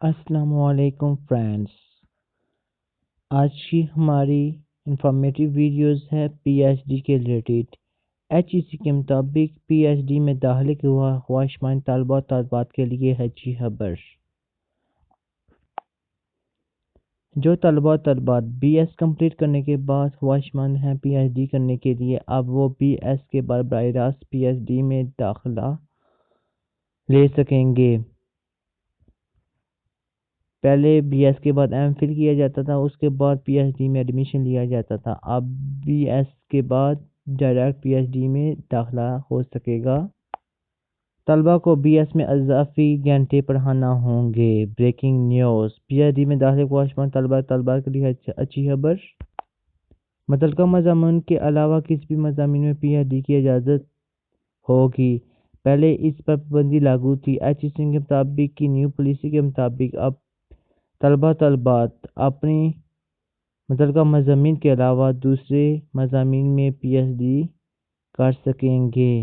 السلام علیکم فرینڈز، آج کی ہماری انفارمیٹیو ویڈیوز ہے پی ایچ ڈی کے ریلیٹڈ۔ ایچ ای سی کے مطابق پی ایچ ڈی میں داخلے کے خواہشمند طلباء طالبات کے لیے ہے خبر۔ جو طلبات بی ایس کمپلیٹ کرنے کے بعد خواہشمند ہیں پی ایچ ڈی کرنے کے لیے، اب وہ بی ایس کے بعد براہ راست پی ایچ ڈی میں داخلہ لے سکیں گے۔ پہلے بی ایس کے بعد ایم فل کیا جاتا تھا، اس کے بعد پی ایچ ڈی میں ایڈمیشن لیا جاتا تھا۔ اب بی ایس کے بعد ڈائریکٹ پی ایچ ڈی میں داخلہ ہو سکے گا۔ طلبہ کو بی ایس میں اضافی گھنٹے پڑھانا ہوں گے۔ Breaking news, P H D میں داخلے خواہشمند طلبہ کے لیے اچھی خبر۔ متعلقہ مضامین کے علاوہ کسی بھی مضامین میں پی ایچ ڈی کی اجازت ہوگی۔ پہلے اس پر پابندی لاگو تھی۔ ایچ ای سی کے مطابق کی نیو پالیسی کے مطابق اب طلبات اپنی متعلقہ مضامین کے علاوہ دوسرے مضامین میں پی ایچ ڈی کر سکیں گے۔